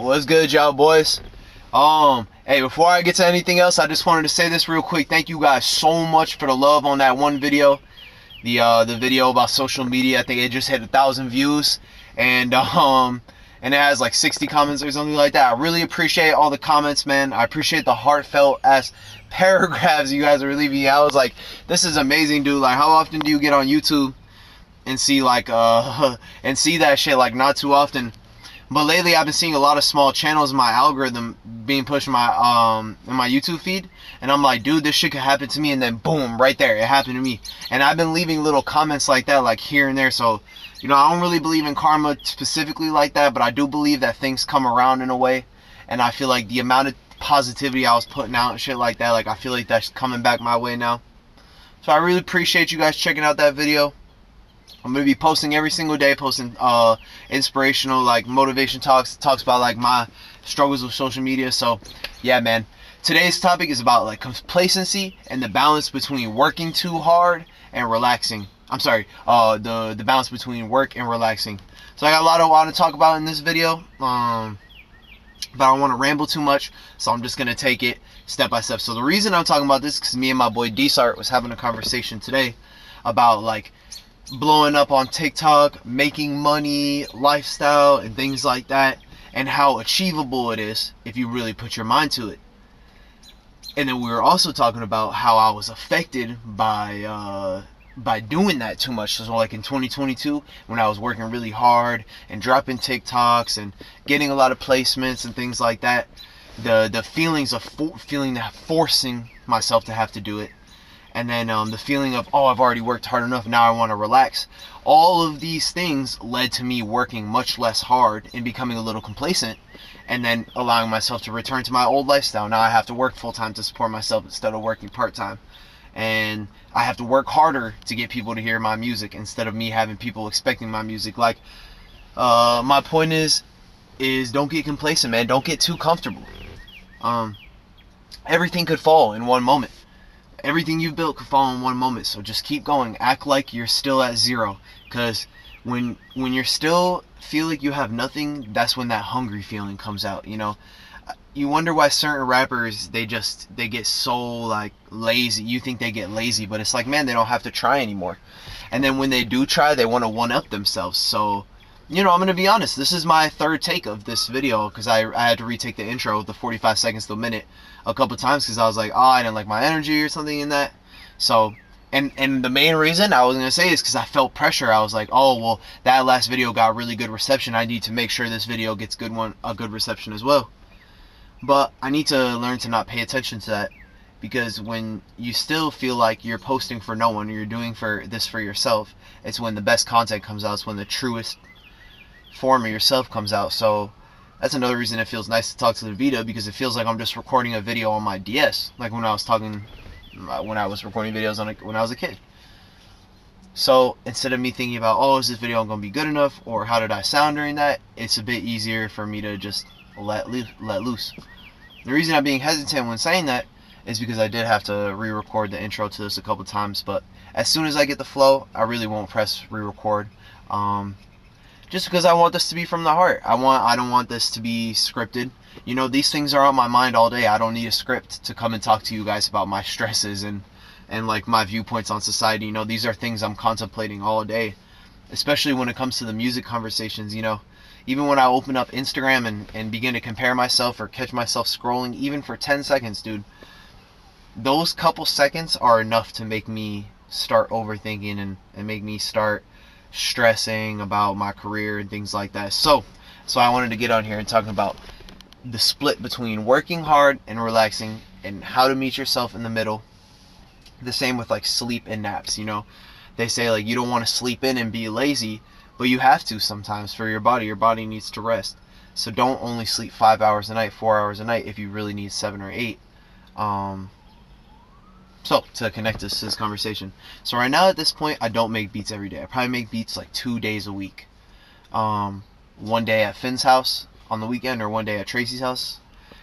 What's good, y'all boys? Hey, before I get to anything else, I just wanted to say this real quick. Thank you guys so much for the love on that one video. The video about social media. I think it just hit 1,000 views, and it has like 60 comments or something like that. I really appreciate all the comments, man. I appreciate the heartfelt ass paragraphs you guys are leaving. I was like, this is amazing, dude. Like, how often do you get on YouTube and see like and see that shit? Like, not too often. But lately, I've been seeing a lot of small channels in my algorithm being pushed in my YouTube feed, and I'm like, dude, this shit could happen to me, and then boom, right there, it happened to me. And I've been leaving little comments like that, like here and there. So, you know, I don't really believe in karma specifically like that, but I do believe that things come around in a way, and I feel like the amount of positivity I was putting out and shit like that, like I feel like that's coming back my way now. So I really appreciate you guys checking out that video. I'm going to be posting every single day, posting inspirational, like, motivation talks about, like, my struggles with social media. So, yeah, man. Today's topic is about, like, complacency and the balance between working too hard and relaxing. I'm sorry, the balance between work and relaxing. So I got a lot I want to talk about in this video, but I don't want to ramble too much, so I'm just going to take it step by step. So the reason I'm talking about this is because me and my boy D-Sart was having a conversation today about, like, blowing up on TikTok, making money, lifestyle, and things like that, and how achievable it is if you really put your mind to it. And then we were also talking about how I was affected by doing that too much. So like in 2022, when I was working really hard and dropping TikToks and getting a lot of placements and things like that, the feelings of forcing myself to have to do it, and then the feeling of, oh, I've already worked hard enough, now I want to relax. All of these things led to me working much less hard and becoming a little complacent, and then allowing myself to return to my old lifestyle. Now I have to work full-time to support myself instead of working part-time. And I have to work harder to get people to hear my music instead of me having people expecting my music. Like, my point is don't get complacent, man. Don't get too comfortable. Everything could fall in one moment. Everything you've built could fall in one moment, so just keep going. Act like you're still at zero, because when you're still feel like you have nothing, that's when that hungry feeling comes out. You know, you wonder why certain rappers they get so like lazy. You think they get lazy, but it's like, man, they don't have to try anymore. And then when they do try, they want to one up themselves. So, you know, I'm gonna be honest, this is my third take of this video, because I had to retake the intro, the 45 seconds to a minute, a couple times, because I was like, oh, I didn't like my energy or something in that. So, and the main reason I was gonna say is because I felt pressure. I was like, oh, well, that last video got really good reception, I need to make sure this video gets a good reception as well. But I need to learn to not pay attention to that, because when you still feel like you're posting for no one, or you're doing this for yourself, it's when the best content comes out. It's when the truest form of yourself comes out. So that's another reason it feels nice to talk to the VITA, because it feels like I'm just recording a video on my DS, like when I was recording videos when I was a kid. So instead of me thinking about, oh, is this video going to be good enough, or how did I sound during that, it's a bit easier for me to just let loose. The reason I'm being hesitant when saying that is because I did have to re-record the intro to this a couple times, but as soon as I get the flow, I really won't press re-record. Just because I want this to be from the heart. I don't want this to be scripted. You know, these things are on my mind all day. I don't need a script to come and talk to you guys about my stresses and like my viewpoints on society. You know, these are things I'm contemplating all day, especially when it comes to the music conversations. You know, even when I open up Instagram and begin to compare myself or catch myself scrolling, even for 10 seconds, dude, those couple seconds are enough to make me start overthinking and make me start stressing about my career and things like that. So I wanted to get on here and talk about the split between working hard and relaxing, and how to meet yourself in the middle. The same with like sleep and naps. You know, they say like you don't want to sleep in and be lazy, but you have to sometimes for your body. Your body needs to rest. So don't only sleep 5 hours a night, 4 hours a night if you really need 7 or 8. So, to connect this to this conversation. So right now at this point, I don't make beats every day. I probably make beats like 2 days a week. One day at Finn's house on the weekend, or one day at Tracy's house,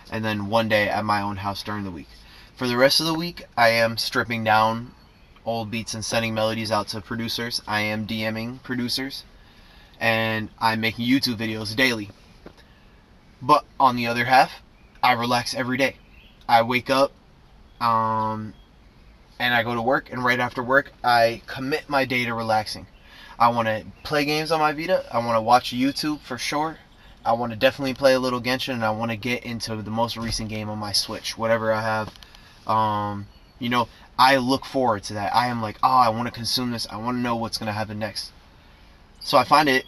and then one day at my own house during the week. For the rest of the week, I am stripping down old beats and sending melodies out to producers. I am DMing producers, and I'm making YouTube videos daily. But on the other half, I relax every day. I wake up, and I go to work, and right after work, I commit my day to relaxing. I want to play games on my Vita. I want to watch YouTube for sure. I want to definitely play a little Genshin, and I want to get into the most recent game on my Switch, whatever I have. You know, I look forward to that. I am like, oh, I want to consume this. I want to know what's going to happen next. So I find it,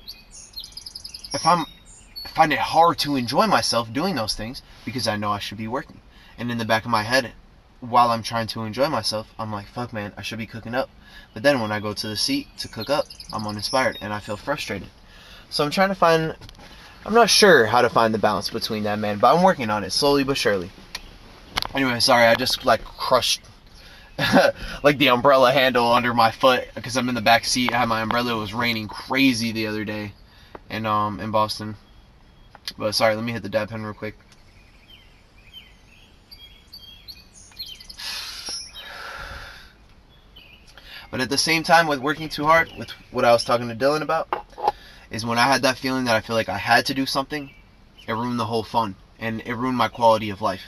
I find it hard to enjoy myself doing those things because I know I should be working. And in the back of my head, while I'm trying to enjoy myself, I'm like, fuck man, I should be cooking up. But then when I go to the seat to cook up, I'm uninspired and I feel frustrated. So I'm not sure how to find the balance between that, man, but I'm working on it slowly but surely. Anyway, sorry, I just like crushed like the umbrella handle under my foot because I'm in the back seat. I had my umbrella. It was raining crazy the other day in Boston. But sorry, let me hit the dab pen real quick. But at the same time, with working too hard, with what I was talking to Dylan about, is when I had that feeling that I feel like I had to do something, it ruined the whole fun, and it ruined my quality of life,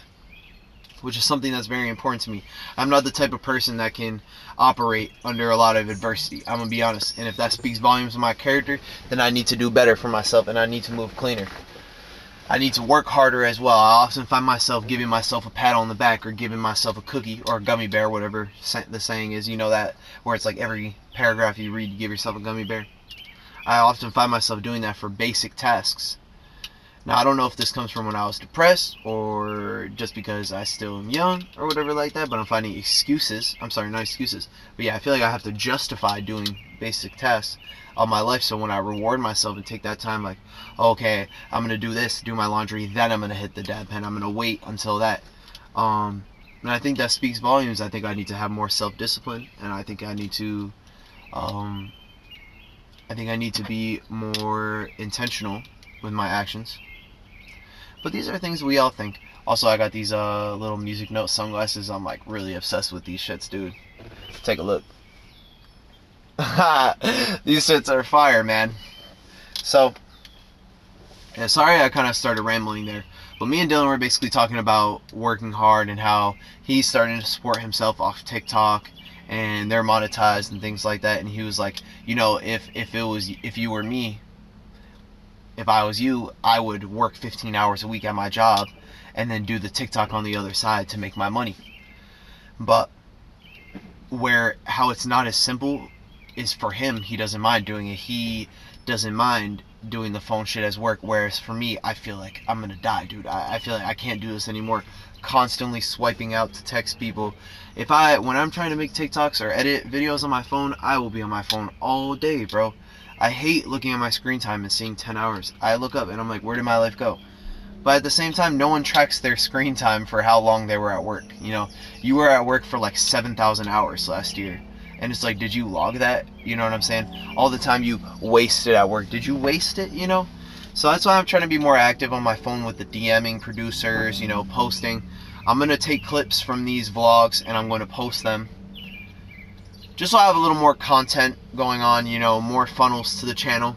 which is something that's very important to me. I'm not the type of person that can operate under a lot of adversity. I'm gonna be honest, and if that speaks volumes of my character, then I need to do better for myself, and I need to move cleaner. I need to work harder as well. I often find myself giving myself a pat on the back or giving myself a cookie or a gummy bear, whatever the saying is. You know that, where it's like every paragraph you read, you give yourself a gummy bear. I often find myself doing that for basic tasks. Now, I don't know if this comes from when I was depressed or just because I still am young or whatever like that, but I'm finding excuses. I'm sorry, not excuses. But yeah, I feel like I have to justify doing basic tasks of my life. So when I reward myself and take that time, like, okay, I'm going to do this, do my laundry, then I'm going to hit the dab pen. I'm going to wait until that. And I think that speaks volumes. I think I need to have more self-discipline, and I think I need to, be more intentional with my actions. But these are things we all think. Also, I got these little music note sunglasses. I'm like really obsessed with these shits, dude. Take a look. These shits are fire, man. So, yeah, sorry I kind of started rambling there. But me and Dylan were basically talking about working hard and how he's starting to support himself off TikTok and they're monetized and things like that. And he was like, you know, if you were me, if I was you, I would work 15 hours a week at my job and then do the TikTok on the other side to make my money. But how it's not as simple is for him, he doesn't mind doing it. He doesn't mind doing the phone shit as work, whereas for me, I feel like I'm gonna die, dude. I feel like I can't do this anymore. Constantly swiping out to text people. When I'm trying to make TikToks or edit videos on my phone, I will be on my phone all day, bro. I hate looking at my screen time and seeing 10 hours. I look up and I'm like, where did my life go? But at the same time, no one tracks their screen time for how long they were at work. You know, you were at work for like 7,000 hours last year. And it's like, did you log that? You know what I'm saying? All the time you wasted at work. Did you waste it, you know? So that's why I'm trying to be more active on my phone with the DMing producers, you know, posting. I'm going to take clips from these vlogs and I'm going to post them. Just so I have a little more content going on, you know, more funnels to the channel.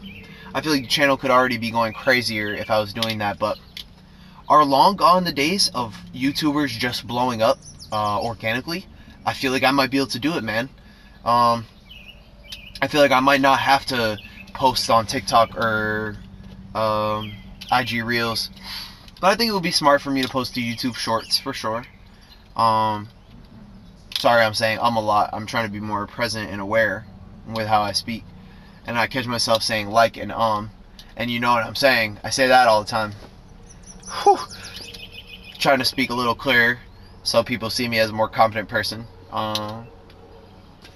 I feel like the channel could already be going crazier if I was doing that, but are long gone the days of YouTubers just blowing up organically. I feel like I might be able to do it, man. I feel like I might not have to post on TikTok or IG Reels, but I think it would be smart for me to post to YouTube Shorts for sure. Sorry, I'm saying a lot. I'm trying to be more present and aware with how I speak. And I catch myself saying like and you know what I'm saying. I say that all the time. Whew. Trying to speak a little clearer so people see me as a more confident person.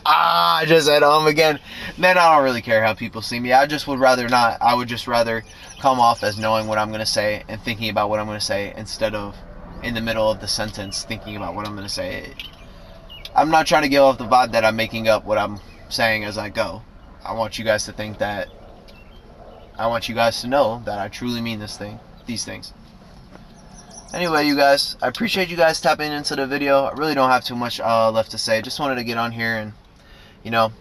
I just said again. Man, I don't really care how people see me. I just would rather not. I would just rather come off as knowing what I'm going to say and thinking about what I'm going to say instead of in the middle of the sentence thinking about what I'm going to say. I'm not trying to give off the vibe that I'm making up what I'm saying as I go. I want you guys to think that, I want you guys to know that I truly mean these things. Anyway, you guys, I appreciate you guys tapping into the video. I really don't have too much left to say. Just wanted to get on here and, you know,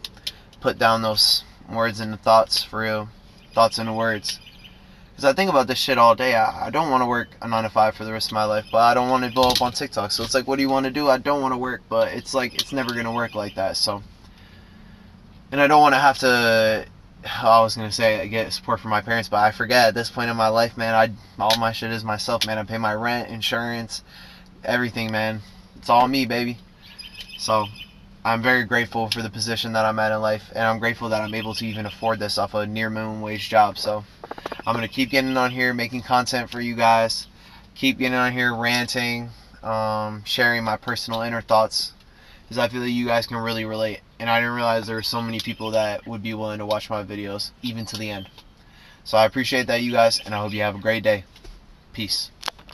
put down those words and the thoughts for real. Thoughts and the words. Because I think about this shit all day. I don't want to work a 9 to 5 for the rest of my life, but I don't want to blow up on TikTok. So it's like, what do you want to do? I don't want to work, but it's like, it's never going to work like that. So, and I don't want to have to, I was going to say, I get support from my parents, but I forget at this point in my life, man, all my shit is myself, man. I pay my rent, insurance, everything, man. It's all me, baby. So I'm very grateful for the position that I'm at in life, and I'm grateful that I'm able to even afford this off a near minimum wage job. So I'm going to keep getting on here, making content for you guys, keep getting on here, ranting, sharing my personal inner thoughts, because I feel that you guys can really relate, and I didn't realize there were so many people that would be willing to watch my videos, even to the end. So I appreciate that, you guys, and I hope you have a great day. Peace.